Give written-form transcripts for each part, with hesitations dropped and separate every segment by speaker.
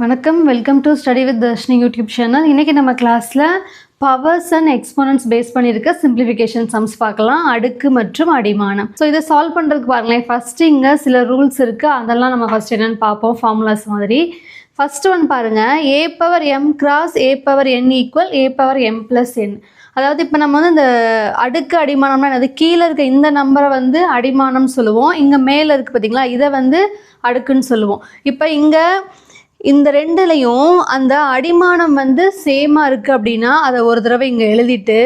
Speaker 1: வணக்கம், welcome to study with Darshini YouTube channel. இன்றைக்கி நம்ம கிளாஸில் பவர்ஸ் அண்ட் எக்ஸ்போனன்ட்ஸ் பேஸ் பண்ணியிருக்க சிம்பிளிஃபிகேஷன் சம்ஸ் பார்க்கலாம், அடுக்கு மற்றும் அடிமானம். ஸோ இதை சால்வ் பண்ணுறதுக்கு பாருங்களேன், ஃபஸ்ட்டு இங்கே சில ரூல்ஸ் இருக்குது, அதெல்லாம் நம்ம ஃபஸ்ட் என்னென்னு பார்ப்போம், ஃபார்முலாஸ் மாதிரி. ஃபஸ்ட்டு ஒன் பாருங்கள், a power m cross a power n equal a power m plus n. அதாவது இப்போ நம்ம வந்து இந்த அடுக்கு அடிமானம்னா என்னது, கீழே இருக்க இந்த நம்பரை வந்து அடிமானம் சொல்லுவோம், இங்கே மேலே இருக்குது பார்த்தீங்களா, இதை வந்து அடுக்குன்னு சொல்லுவோம். இப்போ இங்கே இந்த ரெண்டுலையும் அந்த அடிமானம் வந்து சேமாக இருக்குது அப்படின்னா அதை ஒரு தடவை இங்கே எழுதிட்டு,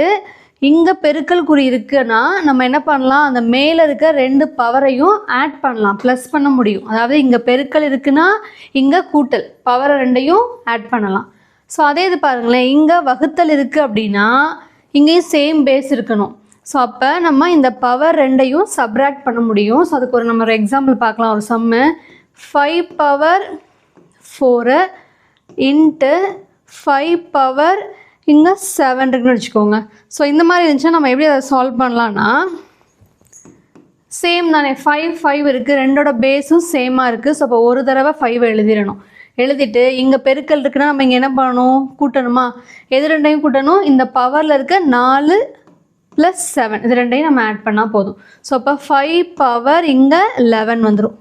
Speaker 1: இங்கே பெருக்கல் குறி இருக்குன்னா நம்ம என்ன பண்ணலாம், அந்த மேலே இருக்க ரெண்டு பவரையும் ஆட் பண்ணலாம், ப்ளஸ் பண்ண முடியும். அதாவது இங்கே பெருக்கல் இருக்குன்னா இங்கே கூட்டல், பவரை ரெண்டையும் ஆட் பண்ணலாம். ஸோ அதே இது பாருங்களேன், இங்கே வகுத்தல் இருக்குது அப்படின்னா இங்கேயும் சேம் பேஸ் இருக்கணும். ஸோ அப்போ நம்ம இந்த பவர் ரெண்டையும் சப்ராக்ட் பண்ண முடியும். ஸோ அதுக்கு நம்ம ஒரு எக்ஸாம்பிள் பார்க்கலாம். ஒரு சம்மு 5 பவர் 4 இன்ட்டு 5 பவர் இங்கே 7 இருக்குன்னு வச்சுக்கோங்க. ஸோ இந்த மாதிரி இருந்துச்சுன்னா நம்ம எப்படி அதை சால்வ் பண்ணலான்னா, சேம் தானே, 5 இருக்குது, ரெண்டோட பேஸும் சேமாக இருக்குது. ஸோ அப்போ ஒரு தடவை 5 எழுதிடணும். எழுதிட்டு இங்கே பெருக்கல் இருக்குன்னா நம்ம இங்கே என்ன பண்ணணும், கூட்டணுமா, எது ரெண்டையும் கூட்டணும், இந்த பவரில் இருக்க 4 + 7 இது ரெண்டையும் நம்ம ஆட் பண்ணால் போதும். ஸோ அப்போ 5 பவர் இங்கே 11 வந்துடும்.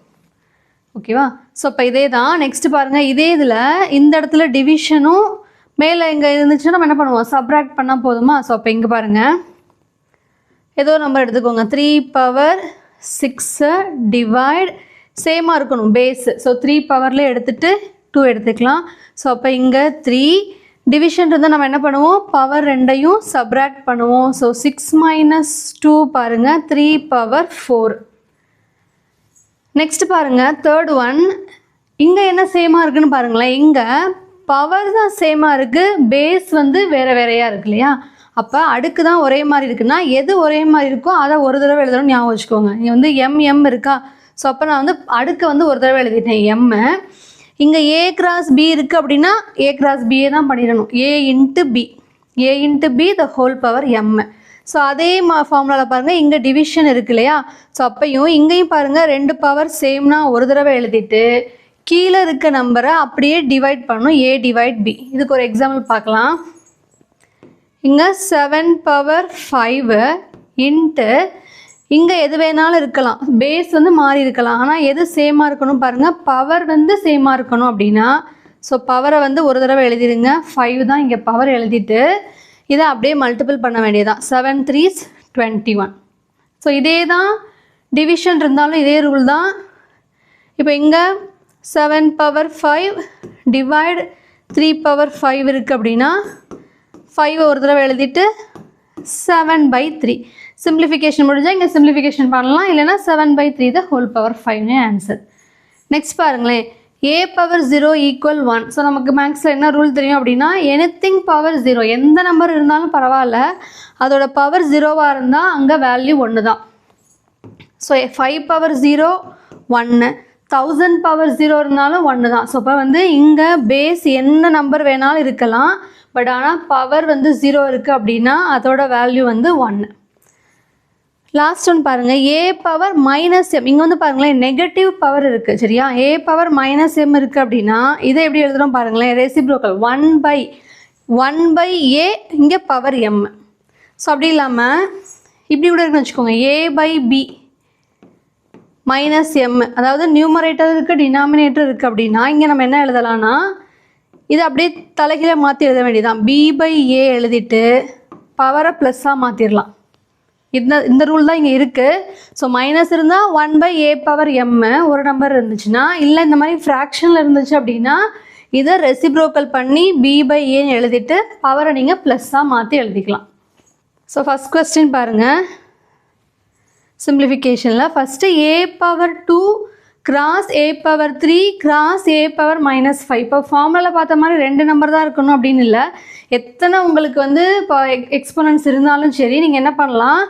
Speaker 1: ஓகேவா? ஸோ இப்போ இதே தான் நெக்ஸ்ட்டு பாருங்கள், இதே இதில் இந்த இடத்துல டிவிஷனும் மேலே இங்கே இருந்துச்சுன்னா நம்ம என்ன பண்ணுவோம், சப்ராக்ட் பண்ணால் போதுமா. ஸோ அப்போ இங்கே பாருங்கள், ஏதோ நம்பர் எடுத்துக்கோங்க, 3 பவர் 6 டிவைட் சேமாக இருக்கணும் பேஸு. ஸோ 3 பவரில் எடுத்துகிட்டு 2 எடுத்துக்கலாம். ஸோ அப்போ இங்கே 3 டிவிஷன் இருந்தால் நம்ம என்ன பண்ணுவோம், பவர் ரெண்டையும் சப்ராக்ட் பண்ணுவோம். ஸோ 6 - 2 பாருங்கள், 3 பவர் 4. நெக்ஸ்ட் பாருங்கள், தேர்ட் ஒன், இங்கே என்ன சேமாக இருக்குதுன்னு பாருங்களேன், இங்கே பவர் தான் சேமாக இருக்குது, பேஸ் வந்து வேறு வேறையாக இருக்கு இல்லையா. அப்போ அடுக்கு தான் ஒரே மாதிரி இருக்குன்னா எது ஒரே மாதிரி இருக்கோ அதை ஒரு தடவை எழுதணும்னு ஞாபகம் வச்சுக்கோங்க. இங்கே வந்து m இருக்கா. ஸோ அப்போ நான் வந்து அடுக்கு வந்து ஒரு தடவை எழுதிட்டேன் m. இங்கே a கிராஸ் b இருக்குது அப்படின்னா a கிராஸ் b தான் பண்ணிடணும், a into b the whole power m. So அதே ஃபார்முலாவில் பாருங்கள், இங்கே டிவிஷன் இருக்கு இல்லையா. ஸோ அப்பையும் இங்கேயும் பாருங்கள், ரெண்டு பவர் சேம்னா ஒரு தடவை எழுதிட்டு கீழே இருக்க நம்பரை அப்படியே டிவைட் பண்ணணும், a டிவைட் b. இதுக்கு ஒரு எக்ஸாம்பிள் பார்க்கலாம். இங்கே 7 பவர் 5 இன்ட்டு இங்கே எது வேணாலும் இருக்கலாம், பேஸ் வந்து மாறி இருக்கலாம், ஆனால் எது சேமாக இருக்கணும் பாருங்கள், பவர் வந்து சேமாக இருக்கணும் அப்படின்னா ஸோ பவரை வந்து ஒரு தடவை எழுதிடுங்க, 5 தான் இங்கே பவர் எழுதிட்டு இதை அப்படியே மல்டிபிள் பண்ண வேண்டியதான், 7 3s 21. ஸோ இதே தான் டிவிஷன் இருந்தாலும் இதே ரூல் தான். இப்போ இங்கே 7 பவர் 5 டிவைட் 3 பவர் 5 இருக்குது அப்படின்னா 5 ஒரு தடவை எழுதிட்டு 7/3 சிம்பிளிஃபிகேஷன் முடிஞ்சால் இங்கே சிம்பிளிஃபிகேஷன் பண்ணலாம், இல்லைனா 7/3 the whole power 5 answer. Next பாருங்களேன், a பவர் 0 ஈக்குவல் 1. ஸோ நமக்கு மேக்ஸில் என்ன ரூல் தெரியும் அப்படின்னா, எனிதிங் பவர் 0, எந்த நம்பர் இருந்தாலும் பரவாயில்ல, அதோட பவர் 0வாக இருந்தால் அங்கே வேல்யூ 1 தான். ஸோ 5 பவர் 0 1, 1000 பவர் 0 இருந்தாலும் 1 தான். ஸோ இப்போ வந்து இங்கே பேஸ் என்ன நம்பர் வேணாலும் இருக்கலாம், பட் ஆனால் பவர் வந்து 0 இருக்குது அப்படின்னா அதோட வேல்யூ வந்து 1. லாஸ்ட் ஒன் பாருங்கள், a பவர் -m. இங்கே வந்து பாருங்களேன், நெகட்டிவ் பவர் இருக்குது சரியா, a பவர் -m இருக்குது அப்படின்னா இதை எப்படி எழுதுகிறோம் பாருங்களேன், ரெசிப்ரோக்கல் 1/a இங்கே பவர் m. ஸோ அப்படி இல்லாமல் இப்படி கூட இருக்குன்னு வச்சுக்கோங்க, a/b -m, அதாவது நியூமரேட்டர் இருக்குது டினாமினேட்டர் இருக்குது அப்படின்னா இங்கே நம்ம என்ன எழுதலாம்னா இதை அப்படியே தலைகீழ மாற்றி எழுத வேண்டியதான், b/a எழுதிட்டு பவரை ப்ளஸ்ஸாக மாற்றிடலாம். இந்த ரூல் தான் இங்கே இருக்குது. ஸோ மைனஸ் இருந்தால் 1/a பவர் m ஒரு நம்பர் இருந்துச்சுன்னா, இல்லை இந்த மாதிரி ஃப்ராக்ஷனில் இருந்துச்சு அப்படின்னா இதை ரெசிப்ரோக்கல் பண்ணி b/aன்னு எழுதிட்டு பவரை நீங்கள் ப்ளஸ்ஸாக மாற்றி எழுதிக்கலாம். ஸோ ஃபஸ்ட் கொஸ்டின் பாருங்கள், சிம்பிளிஃபிகேஷனில் first a power 2 cross a power 3 cross a power -5. இப்போ ஃபார்முலாவில் பார்த்த மாதிரி ரெண்டு நம்பர் தான் இருக்கணும் அப்படின்னு இல்லை, எத்தனை உங்களுக்கு வந்து இப்போ எக்ஸ்போனன்ட்ஸ் இருந்தாலும் சரி நீங்கள் என்ன பண்ணலாம்,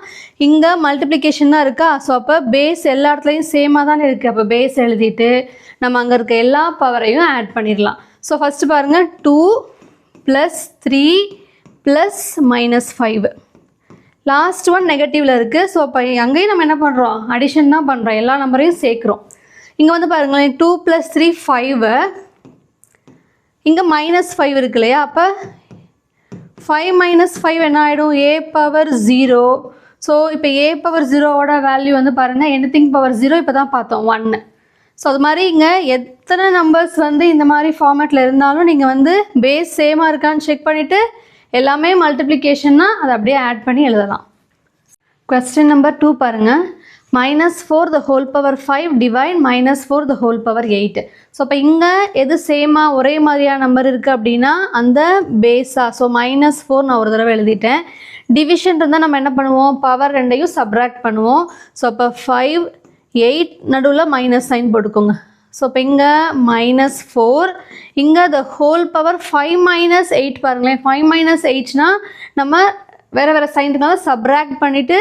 Speaker 1: இங்கே மல்டிப்ளிகேஷன் தான் இருக்கா. ஸோ அப்போ பேஸ் எல்லா இடத்துலையும் சேமாக தானே இருக்குது, அப்போ பேஸ் எழுதிட்டு நம்ம அங்கே இருக்க எல்லா பவரையும் ஆட் பண்ணிடலாம். ஸோ ஃபஸ்ட்டு பாருங்கள், 2 + 3 + -5. லாஸ்ட் ஒன் நெகட்டிவில் இருக்குது. ஸோ இப்போ அங்கேயும் நம்ம என்ன பண்ணுறோம், அடிஷன் தான் பண்ணுறோம், எல்லா நம்பரையும் சேர்க்குறோம். இங்கே வந்து பாருங்களேன், 2 + 3 5, இங்கே -5 இருக்கு இல்லையா, அப்போ 5 - 5 என்ன ஆகிடும், a⁻0. ஸோ இப்போ a⁻0வோட வேல்யூ வந்து பாருங்கள் எனிதிங் பவர் 0 இப்போ தான் பார்த்தோம் 1. ஸோ அது மாதிரி இங்கே எத்தனை நம்பர்ஸ் வந்து இந்த மாதிரி ஃபார்மேட்டில் இருந்தாலும் நீங்கள் வந்து பேஸ் சேமாக இருக்கான்னு செக் பண்ணிவிட்டு எல்லாமே மல்டிப்ளிகேஷன்னா அதை அப்படியே ஆட் பண்ணி எழுதலாம். கொஸ்டின் நம்பர் 2 பாருங்கள். -4 the whole power 5 divide -4 the whole power 8. So இப்போ இங்கே எது சேமாக ஒரே மாதிரியான நம்பர் இருக்குது அப்படின்னா அந்த பேஸாக. ஸோ -4 நான் ஒரு தடவை எழுதிட்டேன். டிவிஷன் இருந்தால் நம்ம என்ன பண்ணுவோம், பவர் ரெண்டையும் சப்ராக்ட் பண்ணுவோம். ஸோ இப்போ 5 8 நடுவில் மைனஸ் சைன் போட்டுக்கோங்க. ஸோ இப்போ இங்கே -4 இங்கே the whole power 5 - 8 பாருங்களேன். 5 - 8னா நம்ம வேறு வேறு சைன் இருக்காங்க சப்ராக்ட் பண்ணிவிட்டு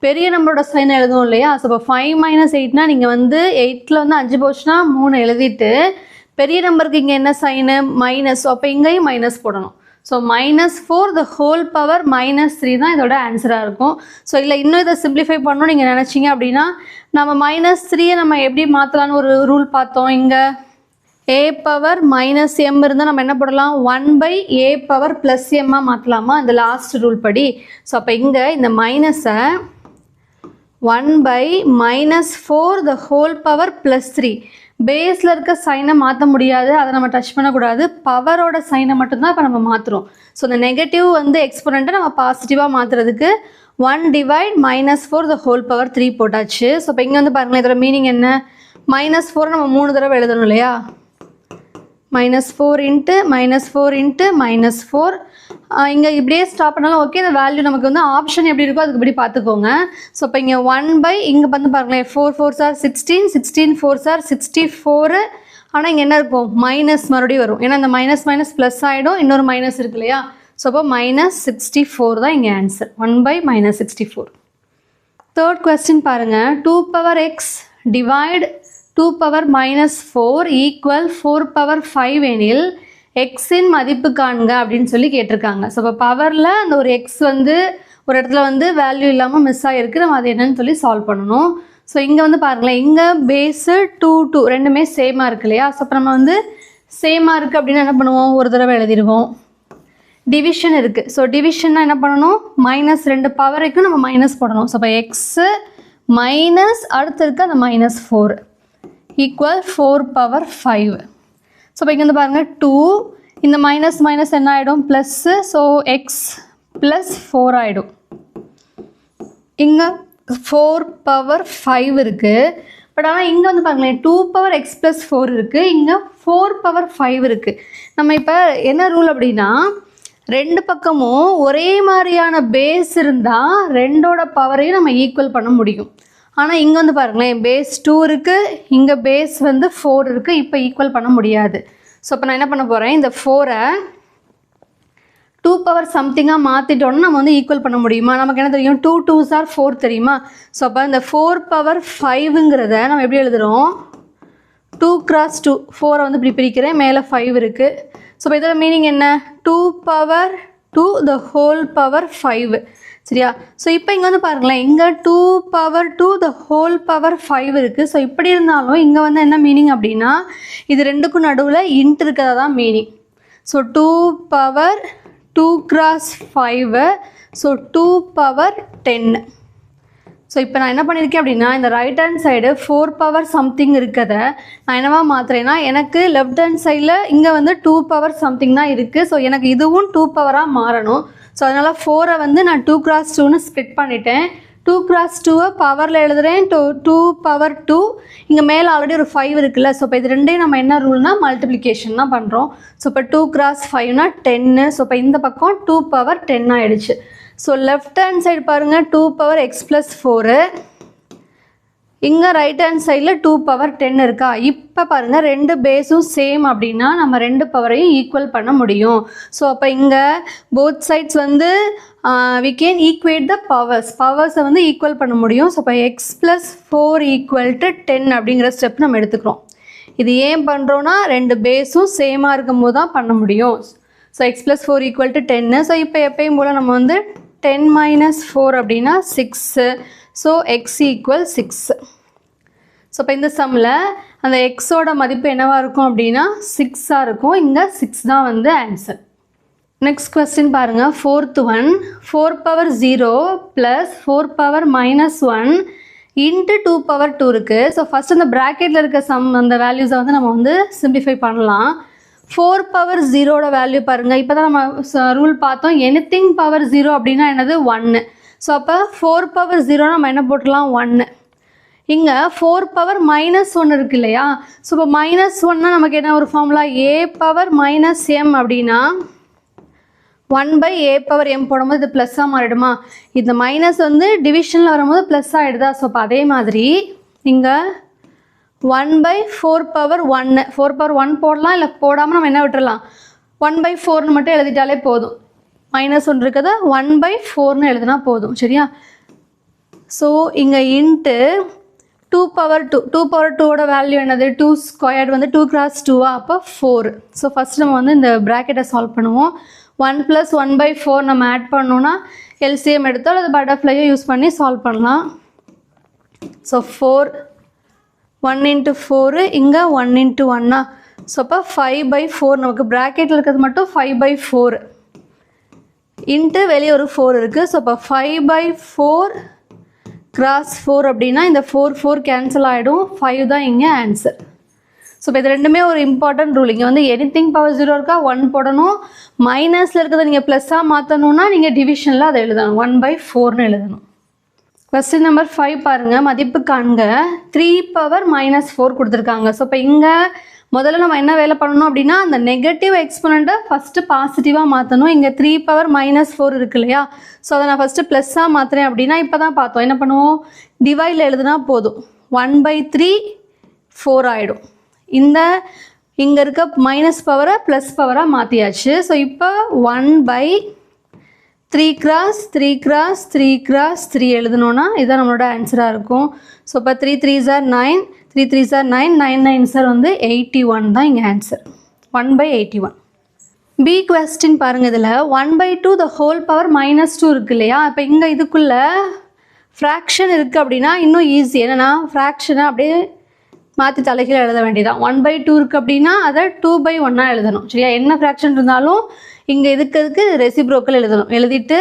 Speaker 1: பெரிய நம்பரோட சைனை எழுதுவோம் இல்லையா. ஸோ இப்போ 5 - 8னா நீங்கள் வந்து 8ல் வந்து 5 போச்சுன்னா 3 எழுதிட்டு பெரிய நம்பருக்கு இங்கே என்ன சைனு மைனஸ். ஸோ அப்போ இங்கேயும் மைனஸ் போடணும். ஸோ -4 the whole power -3 தான் இதோட ஆன்சராக இருக்கும். ஸோ இல்லை இன்னும் இதை சிம்பிளிஃபை பண்ணணும்னு நீங்கள் நினச்சிங்க அப்படின்னா நம்ம -3 நம்ம எப்படி மாற்றலான்னு ஒரு ரூல் பார்த்தோம். இங்கே a⁻−m இருந்தால் நம்ம என்ன போடலாம், 1/a⁻+m மாற்றலாமா இந்த லாஸ்ட் ரூல் படி. ஸோ அப்போ இங்கே இந்த மைனஸை 1/-4 the whole power +3 பேஸில் இருக்க சைனை மாற்ற முடியாது, அதை நம்ம டச் பண்ணக்கூடாது. பவரோட சைனை மட்டும்தான் இப்போ நம்ம மாற்றுறோம். ஸோ இந்த நெகட்டிவ் வந்து எக்ஸ்போனண்ட்டை நம்ம பாசிட்டிவாக மாற்றுறதுக்கு 1 / -4 the whole power 3 போட்டாச்சு. ஸோ இப்போ இங்கே வந்து பாருங்களேன் இதோட மீனிங் என்ன, -4 நம்ம 3 தடவை எழுதணும் இல்லையா. -4 × -4 இங்கே இப்படியே ஸ்டாப் பண்ணாலும் ஓகே. இந்த வேல்யூ நமக்கு வந்து ஆப்ஷன் எப்படி இருக்கோ அதுக்கு இப்படி பார்த்துக்கோங்க. ஸோ இப்போ இங்கே 1/ இங்கே வந்து பாருங்களேன் 4 4s are 16 16 4s are 64. ஆனால் இங்கே என்ன இருக்கும், மைனஸ் மறுபடியும் வரும். ஏன்னா இந்த மைனஸ் ப்ளஸ் ஆகிடும், இன்னொரு மைனஸ் இருக்கு இல்லையா. ஸோ அப்போ -64 தான் இங்கே ஆன்சர், 1/-64. தேர்ட் கொஸ்டின் பாருங்கள். 2 x divide 2 -4 = 4 5 எனில் எக்ஸின் மதிப்பு காண்க அப்படின்னு சொல்லி கேட்டிருக்காங்க. ஸோ இப்போ பவரில் அந்த ஒரு எக்ஸ் வந்து ஒரு இடத்துல வந்து வேல்யூ இல்லாமல் மிஸ் ஆகிருக்கு, நம்ம அது என்னன்னு சொல்லி சால்வ் பண்ணணும். ஸோ இங்கே வந்து பாருங்களேன் இங்கே பேஸு 2 2 ரெண்டுமே சேமாக இருக்கு இல்லையா. ஸோ அப்போ நம்ம வந்து சேமாக இருக்குது அப்படின்னு என்ன பண்ணுவோம், ஒரு தடவை எழுதிடுவோம். டிவிஷன் இருக்குது. ஸோ டிவிஷன்னா என்ன பண்ணணும், -2 பவரைக்கும் நம்ம மைனஸ் போடணும். ஸோ இப்போ எக்ஸு மைனஸ் அடுத்து இருக்குது அந்த -4 = 4 5. ஸோ இப்போ இங்கே வந்து பாருங்கள் 2 இந்த மைனஸ் என்ன ஆகிடும் ப்ளஸ்ஸு. ஸோ எக்ஸ் +4 ஆகிடும். இங்கே 4 5 இருக்குது. பட் ஆனால் இங்கே வந்து பாருங்களேன் 2 x + 4 இருக்குது, இங்கே 4 5 இருக்குது. நம்ம இப்போ என்ன ரூல் அப்படின்னா ரெண்டு பக்கமும் ஒரே மாதிரியான பேஸ் இருந்தால் ரெண்டோட பவரையும் நம்ம ஈக்குவல் பண்ண முடியும். ஆனால் இங்கே வந்து பாருங்களேன் பேஸ் 2 இருக்குது, இங்கே பேஸ் வந்து 4 இருக்குது, இப்போ ஈக்குவல் பண்ண முடியாது. ஸோ இப்போ நான் என்ன பண்ண போகிறேன், இந்த 4-ஐ 2 பவர் சம்திங்காக மாற்றிட்டோன்னா நம்ம வந்து ஈக்குவல் பண்ண முடியுமா, நமக்கு என்ன தெரியும் 2 2s are 4 தெரியுமா. ஸோ அப்போ இந்த 4 5ங்கிறத நம்ம எப்படி எழுதுகிறோம், 2 × 2 4-ஐ வந்து இப்படி பிரிக்கிறேன், மேலே 5 இருக்குது. ஸோ இப்போ இதோட மீனிங் என்ன, 2 2 the whole power 5 சரியா. ஸோ இப்போ இங்கே வந்து பாருங்களேன் இங்கே 2 2 the whole power 5 இருக்குது. ஸோ இப்படி இருந்தாலும் இங்கே வந்து என்ன மீனிங் அப்படின்னா இது ரெண்டுக்கும் நடுவில் இன்ட் இருக்கிறதா தான் மீனிங். So 2 2 × 5 so 2 10. ஸோ இப்போ நான் என்ன பண்ணியிருக்கேன் அப்படின்னா இந்த right hand side 4 power something இருக்கிறத நான் என்னவா மாற்றுறேன்னா எனக்கு லெஃப்ட் ஹேண்ட் சைடில் இங்கே வந்து 2 பவர் சம்திங் தான் இருக்குது. ஸோ எனக்கு இதுவும் 2 பவராக மாறணும். ஸோ அதனால் 4-ஐ வந்து நான் 2 × 2ன்னு ஸ்ப்ளிட் பண்ணிட்டேன். 2 × 2-ஐ பவரில் எழுதுகிறேன், 2 2 இங்கே மேலே ஆல்ரெடி ஒரு 5 இருக்குல்ல. ஸோ இப்போ இது ரெண்டையும் நம்ம என்ன ரூல்னா மல்டிப்ளிகேஷன் தான் பண்ணுறோம். ஸோ இப்போ 2 × 5னா 10. ஸோ இப்போ இந்த பக்கம் 2 10 ஆகிடுச்சு. ஸோ லெஃப்ட் ஹேண்ட் சைடு பாருங்கள் 2 x + 4, இங்கே ரைட் ஹேண்ட் சைடில் 2 10 இருக்கா. இப்போ பாருங்கள் ரெண்டு பேஸும் சேம் அப்படின்னா நம்ம ரெண்டு பவரையும் ஈக்குவல் பண்ண முடியும். ஸோ அப்போ இங்கே போத் சைட்ஸ் வந்து we can equate the பவர்ஸை வந்து ஈக்குவல் பண்ண முடியும். ஸோ இப்போ x + 4 = 10 அப்படிங்கிற ஸ்டெப் நம்ம எடுத்துக்கிறோம். இது ஏன் பண்ணுறோன்னா ரெண்டு பேஸும் சேமாக இருக்கும் போது தான் பண்ண முடியும். So x + 4 = 10. ஸோ இப்போ எப்பயும் போல் நம்ம வந்து 10 - 4 அப்படின்னா 6. So x = 6. ஸோ இப்போ இந்த சம்மில் அந்த எக்ஸோட மதிப்பு என்னவாக இருக்கும் அப்படின்னா 6ஆக இருக்கும். இங்கே 6 தான் வந்து ஆன்சர். நெக்ஸ்ட் கொஸ்டின் பாருங்கள், 4th ஒன் 4^0 + 4^-1 இன்ட்டு 2^2 இருக்குது. ஸோ ஃபஸ்ட் அந்த ப்ராக்கெட்டில் இருக்க அந்த வேல்யூஸை வந்து நம்ம வந்து சிம்பிளிஃபை பண்ணலாம். 4^0 வேல்யூ பாருங்கள், இப்போ தான் நம்ம ரூல் பார்த்தோம், எனிதிங் பவர் 0 அப்படின்னா என்னது 1. ஸோ அப்போ 4^0 நம்ம என்ன போட்டுடலாம் 1. இங்கே 4^-1 இருக்கு இல்லையா? ஸோ இப்போ -1னா நமக்கு என்ன ஒரு ஃபார்முலா, a⁻−m அப்படின்னா 1/a⁻m போடும்போது இது ப்ளஸ்ஸாக மாறிடுமா? இந்த மைனஸ் வந்து டிவிஷனில் வரும்போது ப்ளஸ் ஆகிடுதா? ஸோ இப்போ அதே மாதிரி இங்கே 1/4^1 4^1 போடலாம், இல்லை போடாமல் நம்ம என்ன விட்டுறலாம் 1/4ன்னு மட்டும் எழுதிட்டாலே போதும். -1 இருக்கிறத 1/4ன்னு எழுதினா போதும். சரியா? ஸோ இங்கே இன்ட்டு 2^2 2^2ஓட வேல்யூ என்னது 2² வந்து 2×2 அப்போ 4. ஸோ ஃபஸ்ட் நம்ம வந்து இந்த ப்ராக்கெட்டை சால்வ் பண்ணுவோம். 1 + 1/4 நம்ம ஆட் பண்ணோன்னா எல்சிஎம் எடுத்தால் அது பட்டர்ஃப்ளையை யூஸ் பண்ணி சால்வ் பண்ணலாம். ஸோ 4 1 × 4 இங்கே 1 × 1. ஸோ அப்போ 5/4 நமக்கு ப்ராக்கெட்டில் இருக்கிறது மட்டும் 5/4 இன்ட்டு வெளியே ஒரு 4 இருக்குது. ஸோ அப்போ 5/4 × 4 அப்படின்னா இந்த 4 கேன்சல் ஆகிடும். 5 தான் இங்கே ஆன்சர். ஸோ இப்போ இது ரெண்டுமே ஒரு இம்பார்ட்டன்ட் ரூல். இங்கே வந்து எனிதிங் பவர் 0 இருக்கா 1 போடணும், மைனஸில் இருக்கிறத நீங்கள் ப்ளஸ்ஸாக மாற்றணுன்னா நீங்கள் டிவிஷனில் அதை எழுதணும் 1/4ன்னு எழுதணும். கொஸ்டின் நம்பர் 5 பாருங்கள், மதிப்பு காண்க. 3^-4 கொடுத்துருக்காங்க. ஸோ இப்போ இங்கே முதல்ல நம்ம என்ன வேலை பண்ணணும் அப்படின்னா அந்த நெகட்டிவ் எக்ஸ்போனண்ட்டை ஃபஸ்ட்டு பாசிட்டிவாக மாற்றணும். இங்கே 3^-4 இருக்கு இல்லையா? ஸோ அதை நான் ஃபஸ்ட்டு ப்ளஸ்ஸாக மாற்றுறேன் அப்படின்னா இப்போ தான் பார்த்தோம் என்ன பண்ணுவோம், டிவைடில் எழுதுனா போதும் 1/3 4 ஆகிடும். இங்கே இருக்க மைனஸ் பவரை ப்ளஸ் பவராக மாற்றியாச்சு. ஸோ இப்போ 1/3×3×3×3 எழுதணுன்னா இதுதான் நம்மளோட ஆன்சராக இருக்கும். ஸோ இப்போ 3 3s are 9 3 3s are 9 9 9s are வந்து 81 தான் இங்கே ஆன்சர். 1/81. பி கொஸ்டின் பாருங்கள், இதில் 1/2 the whole power -2 இருக்கு இல்லையா? இப்போ இங்கே இதுக்குள்ளே ஃப்ராக்ஷன் இருக்குது அப்படின்னா இன்னும் ஈஸி. என்னென்னா ஃப்ராக்ஷனை அப்படியே மாற்றி தலைகீழ எழுத வேண்டியதான். 1/2 இருக்குது அப்படின்னா அதை 2/1 எழுதணும். சரியா? என்ன ஃப்ராக்ஷன் இருந்தாலும் இங்கே இதுக்கு ரெசிப்ரோக்கல் எழுதணும். எழுதிட்டு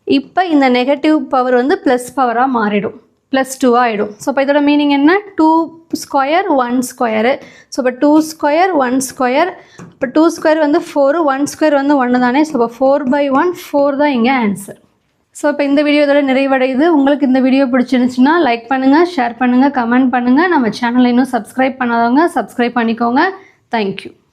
Speaker 1: இப்போ இந்த நெகட்டிவ் பவர் வந்து ப்ளஸ் பவராக மாறிடும், +2 ஆகிடும். ஸோ இப்போ இதோட மீனிங் என்ன, 2² 1². ஸோ இப்போ 2² 1². இப்போ 2² வந்து 4, 1² வந்து 1 தானே. ஸோ இப்போ 4/1 4 தான் இங்கே ஆன்சர். ஸோ இப்போ இந்த வீடியோ இதோட நிறைவடையுது. உங்களுக்கு இந்த வீடியோ பிடிச்சிருந்துச்சுன்னா லைக் பண்ணுங்கள், ஷேர் பண்ணுங்கள், கமெண்ட் பண்ணுங்கள். நம்ம சேனலை இன்னும் சப்ஸ்கிரைப் பண்ணாதவங்க சப்ஸ்கிரைப் பண்ணிக்கோங்க. தேங்க்யூ.